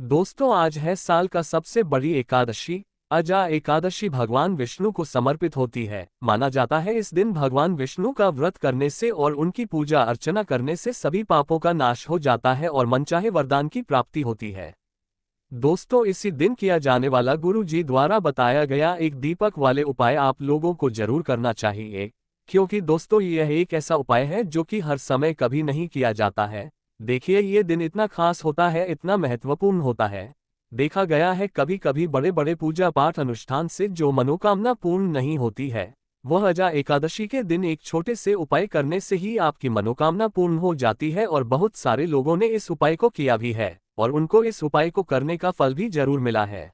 दोस्तों, आज है साल का सबसे बड़ी एकादशी। अजा एकादशी भगवान विष्णु को समर्पित होती है। माना जाता है इस दिन भगवान विष्णु का व्रत करने से और उनकी पूजा अर्चना करने से सभी पापों का नाश हो जाता है और मनचाहे वरदान की प्राप्ति होती है। दोस्तों, इसी दिन किया जाने वाला गुरु जी द्वारा बताया गया एक दीपक वाले उपाय आप लोगों को जरूर करना चाहिए, क्योंकि दोस्तों यह एक ऐसा उपाय है जो कि हर समय कभी नहीं किया जाता है। देखिए, ये दिन इतना खास होता है, इतना महत्वपूर्ण होता है। देखा गया है कभी कभी बड़े बड़े पूजा पाठ अनुष्ठान से जो मनोकामना पूर्ण नहीं होती है, वह अजा एकादशी के दिन एक छोटे से उपाय करने से ही आपकी मनोकामना पूर्ण हो जाती है। और बहुत सारे लोगों ने इस उपाय को किया भी है और उनको इस उपाय को करने का फल भी जरूर मिला है।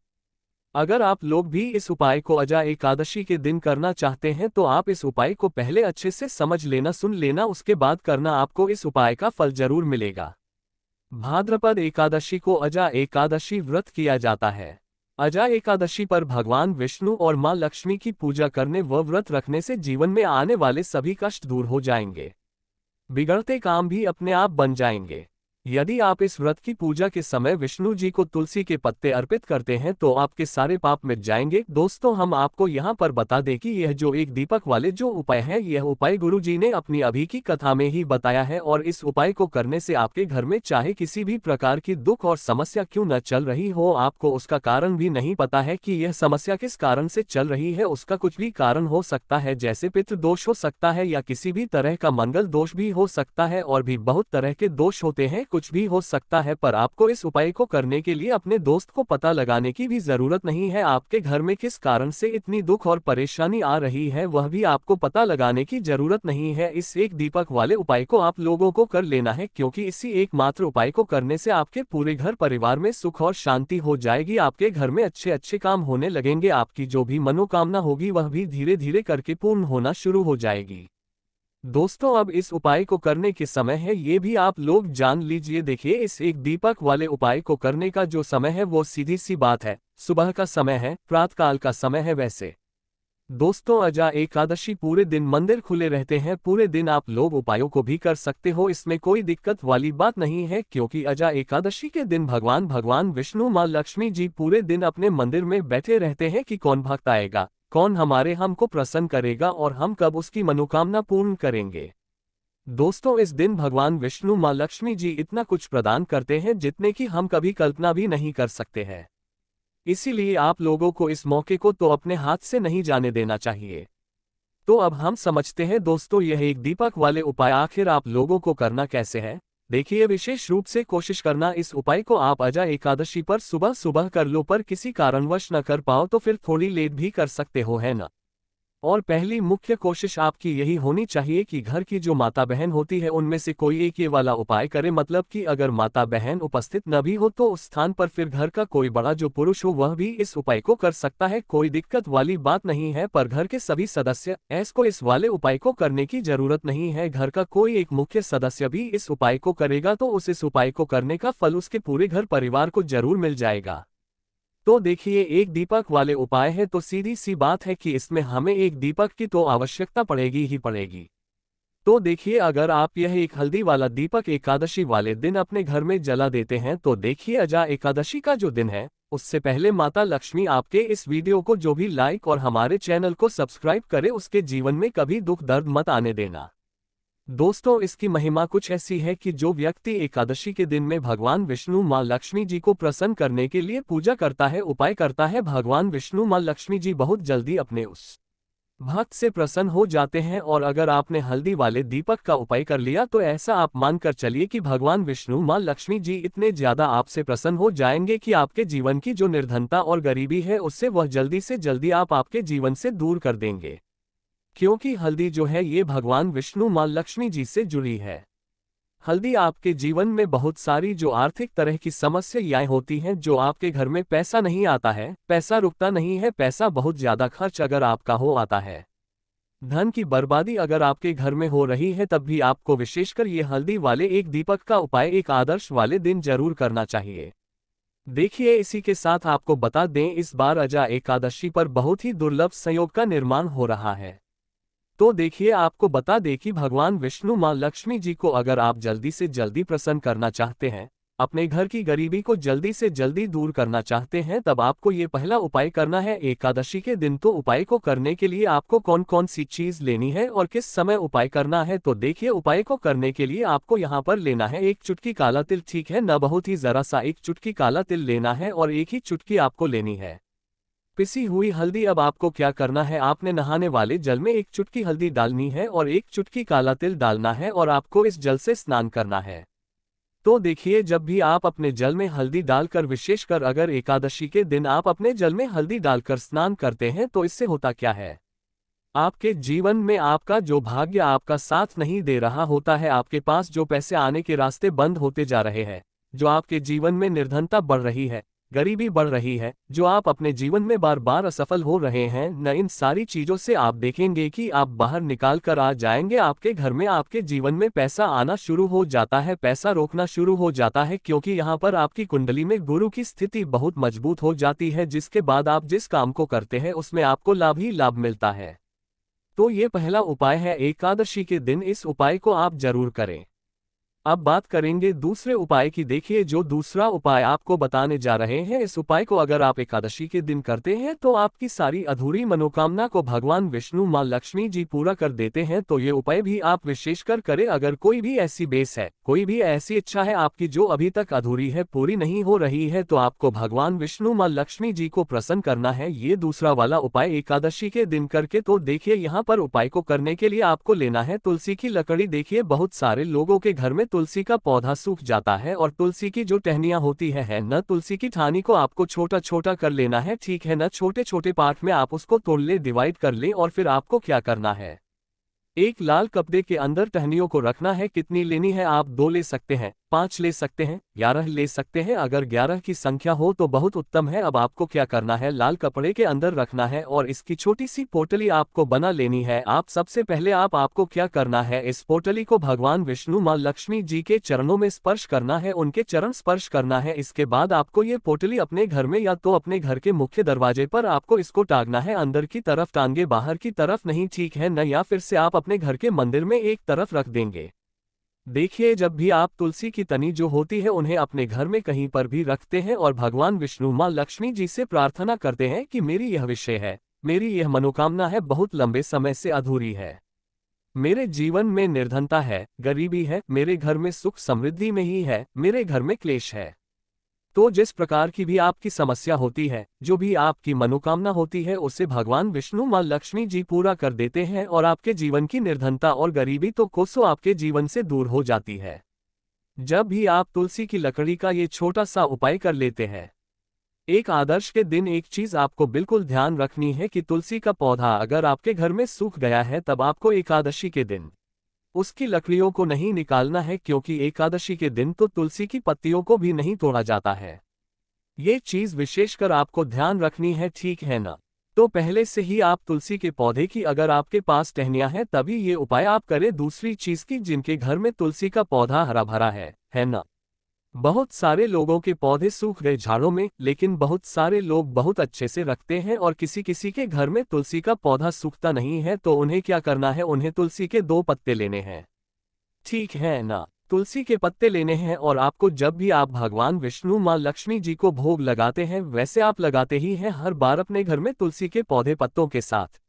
अगर आप लोग भी इस उपाय को अजा एकादशी के दिन करना चाहते हैं तो आप इस उपाय को पहले अच्छे से समझ लेना, सुन लेना, उसके बाद करना, आपको इस उपाय का फल जरूर मिलेगा। भाद्रपद एकादशी को अजा एकादशी व्रत किया जाता है। अजा एकादशी पर भगवान विष्णु और मां लक्ष्मी की पूजा करने व व्रत रखने से जीवन में आने वाले सभी कष्ट दूर हो जाएंगे, बिगड़ते काम भी अपने आप बन जाएंगे। यदि आप इस व्रत की पूजा के समय विष्णु जी को तुलसी के पत्ते अर्पित करते हैं तो आपके सारे पाप मिट जाएंगे। दोस्तों, हम आपको यहाँ पर बता दें कि यह जो एक दीपक वाले जो उपाय है, यह उपाय गुरु जी ने अपनी अभी की कथा में ही बताया है और इस उपाय को करने से आपके घर में चाहे किसी भी प्रकार की दुख और समस्या क्यों न चल रही हो, आपको उसका कारण भी नहीं पता है कि यह समस्या किस कारण से चल रही है, उसका कुछ भी कारण हो सकता है, जैसे पितृदोष हो सकता है या किसी भी तरह का मंगल दोष भी हो सकता है और भी बहुत तरह के दोष होते हैं, कुछ भी हो सकता है। पर आपको इस उपाय को करने के लिए अपने दोस्त को पता लगाने की भी जरूरत नहीं है। आपके घर में किस कारण से इतनी दुख और परेशानी आ रही है, वह भी आपको पता लगाने की जरूरत नहीं है। इस एक दीपक वाले उपाय को आप लोगों को कर लेना है, क्योंकि इसी एकमात्र उपाय को करने से आपके पूरे घर परिवार में सुख और शांति हो जाएगी। आपके घर में अच्छे अच्छे काम होने लगेंगे, आपकी जो भी मनोकामना होगी वह भी धीरे धीरे करके पूर्ण होना शुरू हो जाएगी। दोस्तों, अब इस उपाय को करने के समय है ये भी आप लोग जान लीजिए। देखिए, इस एक दीपक वाले उपाय को करने का जो समय है वो सीधी सी बात है, सुबह का समय है, प्रातःकाल का समय है। वैसे दोस्तों, अजा एकादशी पूरे दिन मंदिर खुले रहते हैं, पूरे दिन आप लोग उपायों को भी कर सकते हो, इसमें कोई दिक्कत वाली बात नहीं है, क्योंकि अजा एकादशी के दिन भगवान विष्णु माँ लक्ष्मी जी पूरे दिन अपने मंदिर में बैठे रहते हैं कि कौन भक्त आएगा, कौन हमको प्रसन्न करेगा और हम कब उसकी मनोकामना पूर्ण करेंगे। दोस्तों, इस दिन भगवान विष्णु माँ लक्ष्मी जी इतना कुछ प्रदान करते हैं जितने की हम कभी कल्पना भी नहीं कर सकते हैं। इसीलिए आप लोगों को इस मौके को तो अपने हाथ से नहीं जाने देना चाहिए। तो अब हम समझते हैं दोस्तों, यह एक दीपक वाले उपाय आखिर आप लोगों को करना कैसे है। देखिए, विशेष रूप से कोशिश करना इस उपाय को आप अजा एकादशी पर सुबह सुबह कर लो, पर किसी कारणवश न कर पाओ तो फिर थोड़ी लेट भी कर सकते हो, है ना। और पहली मुख्य कोशिश आपकी यही होनी चाहिए कि घर की जो माता बहन होती है उनमें से कोई एक ये वाला उपाय करे। मतलब कि अगर माता बहन उपस्थित न भी हो तो उस स्थान पर फिर घर का कोई बड़ा जो पुरुष हो वह भी इस उपाय को कर सकता है, कोई दिक्कत वाली बात नहीं है। पर घर के सभी सदस्य ऐसको इस वाले उपाय को करने की जरूरत नहीं है। घर का कोई एक मुख्य सदस्य भी इस उपाय को करेगा तो इस उपाय को करने का फल उसके पूरे घर परिवार को जरूर मिल जाएगा। तो देखिए, एक दीपक वाले उपाय है तो सीधी सी बात है कि इसमें हमें एक दीपक की तो आवश्यकता पड़ेगी ही पड़ेगी। तो देखिए, अगर आप यह एक हल्दी वाला दीपक एकादशी वाले दिन अपने घर में जला देते हैं तो देखिए, अजा एकादशी का जो दिन है उससे पहले माता लक्ष्मी आपके इस वीडियो को जो भी लाइक और हमारे चैनल को सब्सक्राइब करे उसके जीवन में कभी दुख दर्द मत आने देना। दोस्तों, इसकी महिमा कुछ ऐसी है कि जो व्यक्ति एकादशी के दिन में भगवान विष्णु माँ लक्ष्मी जी को प्रसन्न करने के लिए पूजा करता है, उपाय करता है, भगवान विष्णु माँ लक्ष्मी जी बहुत जल्दी अपने उस भक्त से प्रसन्न हो जाते हैं। और अगर आपने हल्दी वाले दीपक का उपाय कर लिया तो ऐसा आप मानकर चलिए कि भगवान विष्णु माँ लक्ष्मी जी इतने ज्यादा आपसे प्रसन्न हो जाएंगे कि आपके जीवन की जो निर्धनता और गरीबी है उससे वह जल्दी से जल्दी आपके जीवन से दूर कर देंगे, क्योंकि हल्दी जो है ये भगवान विष्णु माँ लक्ष्मी जी से जुड़ी है। हल्दी आपके जीवन में बहुत सारी जो आर्थिक तरह की समस्याएं होती हैं, जो आपके घर में पैसा नहीं आता है, पैसा रुकता नहीं है, पैसा बहुत ज्यादा खर्च अगर आपका हो आता है, धन की बर्बादी अगर आपके घर में हो रही है, तब भी आपको विशेषकर ये हल्दी वाले एक दीपक का उपाय एक आदर्श वाले दिन जरूर करना चाहिए। देखिए, इसी के साथ आपको बता दें, इस बार अजा एकादशी पर बहुत ही दुर्लभ संयोग का निर्माण हो रहा है। तो देखिए, आपको बता दें कि भगवान विष्णु माँ लक्ष्मी जी को अगर आप जल्दी से जल्दी प्रसन्न करना चाहते हैं अपने घर की गरीबी को जल्दी से जल्दी दूर करना चाहते हैं तब आपको ये पहला उपाय करना है। एकादशी के दिन तो उपाय को करने के लिए आपको कौन कौन सी चीज लेनी है और किस समय उपाय करना है, तो देखिए उपाय को करने के लिए आपको यहाँ पर लेना है एक चुटकी काला तिल, ठीक है न, बहुत ही जरा सा एक चुटकी काला तिल लेना है और एक ही चुटकी आपको लेनी है पिसी हुई हल्दी। अब आपको क्या करना है, आपने नहाने वाले जल में एक चुटकी हल्दी डालनी है और एक चुटकी काला तिल डालना है और आपको इस जल से स्नान करना है। तो देखिए जब भी आप अपने जल में हल्दी डालकर, विशेषकर अगर एकादशी के दिन आप अपने जल में हल्दी डालकर स्नान करते हैं तो इससे होता क्या है, आपके जीवन में आपका जो भाग्य आपका साथ नहीं दे रहा होता है, आपके पास जो पैसे आने के रास्ते बंद होते जा रहे हैं, जो आपके जीवन में निर्धनता बढ़ रही है, गरीबी बढ़ रही है, जो आप अपने जीवन में बार बार असफल हो रहे हैं न, इन सारी चीजों से आप देखेंगे कि आप बाहर निकाल कर आ जाएंगे। आपके घर में, आपके जीवन में पैसा आना शुरू हो जाता है, पैसा रोकना शुरू हो जाता है, क्योंकि यहाँ पर आपकी कुंडली में गुरु की स्थिति बहुत मजबूत हो जाती है, जिसके बाद आप जिस काम को करते हैं उसमें आपको लाभ ही लाभ मिलता है। तो ये पहला उपाय है, एकादशी के दिन इस उपाय को आप जरूर करें। अब बात करेंगे दूसरे उपाय की। देखिए जो दूसरा उपाय आपको बताने जा रहे हैं, इस उपाय को अगर आप एकादशी के दिन करते हैं तो आपकी सारी अधूरी मनोकामना को भगवान विष्णु मां लक्ष्मी जी पूरा कर देते हैं। तो ये उपाय भी आप विशेषकर करें। अगर कोई भी ऐसी बेस है, कोई भी ऐसी इच्छा है आपकी जो अभी तक अधूरी है, पूरी नहीं हो रही है, तो आपको भगवान विष्णु मां लक्ष्मी जी को प्रसन्न करना है ये दूसरा वाला उपाय एकादशी के दिन करके। तो देखिए यहाँ पर उपाय को करने के लिए आपको लेना है तुलसी की लकड़ी। देखिए बहुत सारे लोगों के घर में तुलसी का पौधा सूख जाता है और तुलसी की जो टहनियां होती है न, तुलसी की ठानी को आपको छोटा छोटा कर लेना है, ठीक है न, छोटे छोटे पार्ट में आप उसको तोड़ ले, डिवाइड कर ले और फिर आपको क्या करना है, एक लाल कपड़े के अंदर टहनियों को रखना है। कितनी लेनी है, आप 2 ले सकते हैं, 5 ले सकते हैं, 11 ले सकते हैं। अगर 11 की संख्या हो तो बहुत उत्तम है। अब आपको क्या करना है, लाल कपड़े के अंदर रखना है और इसकी छोटी सी पोटली आपको बना लेनी है। आप सबसे पहले आपको क्या करना है, इस पोटली को भगवान विष्णु मां लक्ष्मी जी के चरणों में स्पर्श करना है, उनके चरण स्पर्श करना है। इसके बाद आपको ये पोटली अपने घर में या तो अपने घर के मुख्य दरवाजे पर आपको इसको टांगना है, अंदर की तरफ टांगे, बाहर की तरफ नहीं, ठीक है न, या फिर से आप अपने घर के मंदिर में एक तरफ रख देंगे। देखिए जब भी आप तुलसी की तनी जो होती है उन्हें अपने घर में कहीं पर भी रखते हैं और भगवान विष्णु मां लक्ष्मी जी से प्रार्थना करते हैं कि मेरी यह विषय है, मेरी यह मनोकामना है, बहुत लंबे समय से अधूरी है, मेरे जीवन में निर्धनता है, गरीबी है, मेरे घर में सुख समृद्धि में ही है, मेरे घर में क्लेश है। तो जिस प्रकार की भी आपकी समस्या होती है, जो भी आपकी मनोकामना होती है, उसे भगवान विष्णु मां लक्ष्मी जी पूरा कर देते हैं और आपके जीवन की निर्धनता और गरीबी तो कोसों आपके जीवन से दूर हो जाती है। जब भी आप तुलसी की लकड़ी का ये छोटा सा उपाय कर लेते हैं, एक आदर्श के दिन एक चीज आपको बिल्कुल ध्यान रखनी है कि तुलसी का पौधा अगर आपके घर में सूख गया है तब आपको एकादशी के दिन उसकी लकड़ियों को नहीं निकालना है, क्योंकि एकादशी के दिन तो तुलसी की पत्तियों को भी नहीं तोड़ा जाता है। ये चीज विशेषकर आपको ध्यान रखनी है, ठीक है ना। तो पहले से ही आप तुलसी के पौधे की अगर आपके पास टहनियां हैं तभी ये उपाय आप करें। दूसरी चीज की, जिनके घर में तुलसी का पौधा हरा भरा है ना। बहुत सारे लोगों के पौधे सूख गए झाड़ों में, लेकिन बहुत सारे लोग बहुत अच्छे से रखते हैं और किसी किसी के घर में तुलसी का पौधा सूखता नहीं है। तो उन्हें क्या करना है, उन्हें तुलसी के 2 पत्ते लेने हैं, ठीक है ना। तुलसी के पत्ते लेने हैं और आपको जब भी आप भगवान विष्णु मां लक्ष्मी जी को भोग लगाते हैं, वैसे आप लगाते ही हैं हर बार अपने घर में तुलसी के पौधे पत्तों के साथ,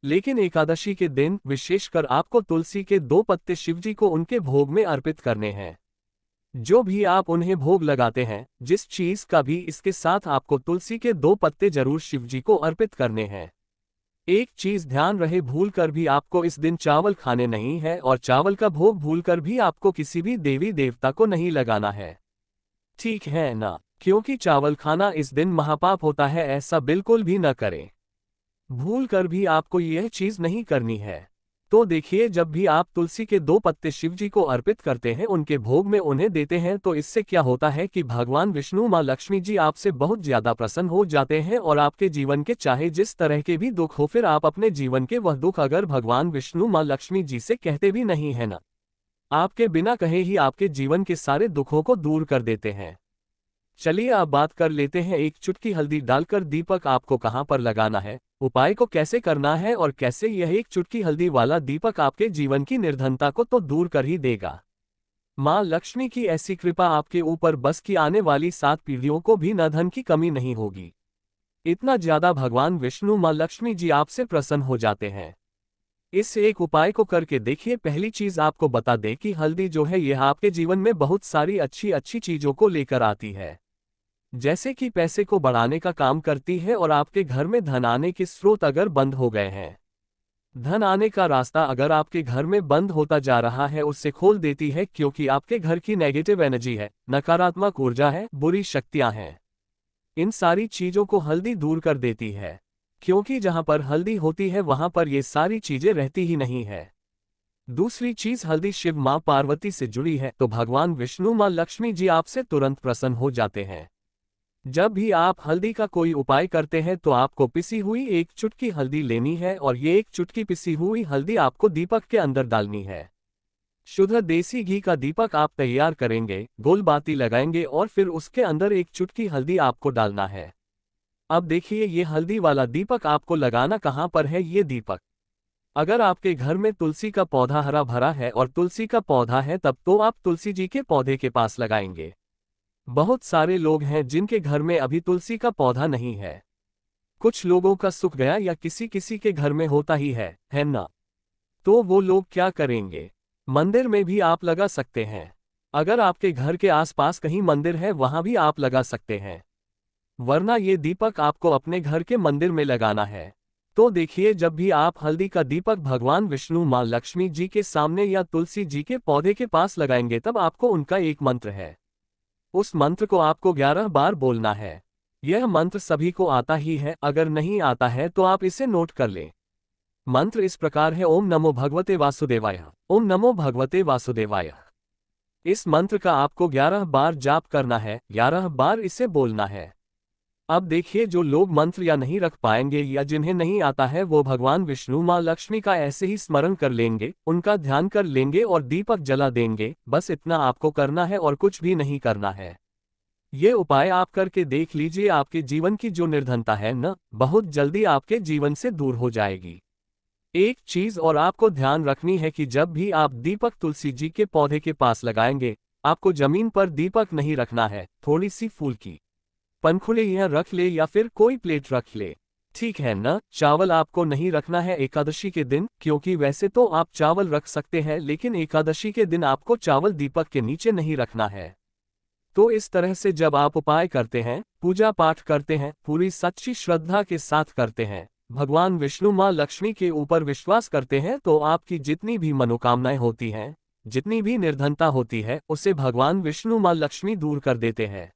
लेकिन एकादशी के दिन विशेषकर आपको तुलसी के 2 पत्ते शिवजी को उनके भोग में अर्पित करने हैं। जो भी आप उन्हें भोग लगाते हैं, जिस चीज का भी, इसके साथ आपको तुलसी के 2 पत्ते जरूर शिवजी को अर्पित करने हैं। एक चीज ध्यान रहे, भूल कर भी आपको इस दिन चावल खाने नहीं है और चावल का भोग भूल कर भी आपको किसी भी देवी देवता को नहीं लगाना है, ठीक है ना, क्योंकि चावल खाना इस दिन महापाप होता है, ऐसा बिल्कुल भी न करें। भूल कर भी आपको यह चीज नहीं करनी है। तो देखिए जब भी आप तुलसी के 2 पत्ते शिवजी को अर्पित करते हैं, उनके भोग में उन्हें देते हैं, तो इससे क्या होता है कि भगवान विष्णु मां लक्ष्मी जी आपसे बहुत ज्यादा प्रसन्न हो जाते हैं और आपके जीवन के चाहे जिस तरह के भी दुख हो, फिर आप अपने जीवन के वह दुख अगर भगवान विष्णु मां लक्ष्मी जी से कहते भी नहीं है ना, आपके बिना कहे ही आपके जीवन के सारे दुखों को दूर कर देते हैं। चलिए अब बात कर लेते हैं, एक चुटकी हल्दी डालकर दीपक आपको कहां पर लगाना है, उपाय को कैसे करना है और कैसे यह एक चुटकी हल्दी वाला दीपक आपके जीवन की निर्धनता को तो दूर कर ही देगा। माँ लक्ष्मी की ऐसी कृपा आपके ऊपर बस की आने वाली 7 पीढ़ियों को भी न धन की कमी नहीं होगी। इतना ज्यादा भगवान विष्णु माँ लक्ष्मी जी आपसे प्रसन्न हो जाते हैं। इस एक उपाय को करके देखिए। पहली चीज आपको बता दें कि हल्दी जो है यह आपके जीवन में बहुत सारी अच्छी अच्छी चीजों को लेकर आती है, जैसे कि पैसे को बढ़ाने का काम करती है और आपके घर में धन आने के स्रोत अगर बंद हो गए हैं, धन आने का रास्ता अगर आपके घर में बंद होता जा रहा है, उससे खोल देती है, क्योंकि आपके घर की नेगेटिव एनर्जी है, नकारात्मक ऊर्जा है, बुरी शक्तियां हैं। इन सारी चीजों को हल्दी दूर कर देती है, क्योंकि जहां पर हल्दी होती है वहां पर ये सारी चीजें रहती ही नहीं है। दूसरी चीज, हल्दी शिव मां पार्वती से जुड़ी है, तो भगवान विष्णु मां लक्ष्मी जी आपसे तुरंत प्रसन्न हो जाते हैं। जब भी आप हल्दी का कोई उपाय करते हैं तो आपको पिसी हुई एक चुटकी हल्दी लेनी है और ये एक चुटकी पिसी हुई हल्दी आपको दीपक के अंदर डालनी है। शुद्ध देसी घी का दीपक आप तैयार करेंगे, गोल बाती लगाएंगे और फिर उसके अंदर एक चुटकी हल्दी आपको डालना है। अब देखिए, ये हल्दी वाला दीपक आपको लगाना कहाँ पर है। ये दीपक अगर आपके घर में तुलसी का पौधा हरा भरा है और तुलसी का पौधा है, तब तो आप तुलसी जी के पौधे के पास लगाएंगे। बहुत सारे लोग हैं जिनके घर में अभी तुलसी का पौधा नहीं है। कुछ लोगों का सूख गया या किसी किसी के घर में होता ही है ना? तो वो लोग क्या करेंगे, मंदिर में भी आप लगा सकते हैं। अगर आपके घर के आसपास कहीं मंदिर है वहां भी आप लगा सकते हैं, वरना ये दीपक आपको अपने घर के मंदिर में लगाना है। तो देखिए, जब भी आप हल्दी का दीपक भगवान विष्णु मां लक्ष्मी जी के सामने या तुलसी जी के पौधे के पास लगाएंगे, तब आपको उनका एक मंत्र है, उस मंत्र को आपको 11 बार बोलना है। यह मंत्र सभी को आता ही है, अगर नहीं आता है तो आप इसे नोट कर लें। मंत्र इस प्रकार है, ओम नमो भगवते वासुदेवाय, ओम नमो भगवते वासुदेवाय। इस मंत्र का आपको 11 बार जाप करना है, 11 बार इसे बोलना है। अब देखिए, जो लोग मंत्र या नहीं रख पाएंगे या जिन्हें नहीं आता है, वो भगवान विष्णु मां लक्ष्मी का ऐसे ही स्मरण कर लेंगे, उनका ध्यान कर लेंगे और दीपक जला देंगे। बस इतना आपको करना है और कुछ भी नहीं करना है। ये उपाय आप करके देख लीजिए, आपके जीवन की जो निर्धनता है न, बहुत जल्दी आपके जीवन से दूर हो जाएगी। एक चीज और आपको ध्यान रखनी है कि जब भी आप दीपक तुलसी जी के पौधे के पास लगाएंगे, आपको जमीन पर दीपक नहीं रखना है, थोड़ी सी फूल की पंखुड़े यह रख ले या फिर कोई प्लेट रख ले, ठीक है ना? चावल आपको नहीं रखना है एकादशी के दिन, क्योंकि वैसे तो आप चावल रख सकते हैं, लेकिन एकादशी के दिन आपको चावल दीपक के नीचे नहीं रखना है। तो इस तरह से जब आप उपाय करते हैं, पूजा पाठ करते हैं, पूरी सच्ची श्रद्धा के साथ करते हैं, भगवान विष्णु मां लक्ष्मी के ऊपर विश्वास करते हैं, तो आपकी जितनी भी मनोकामनाएं होती हैं, जितनी भी निर्धनता होती है, उसे भगवान विष्णु मां लक्ष्मी दूर कर देते हैं।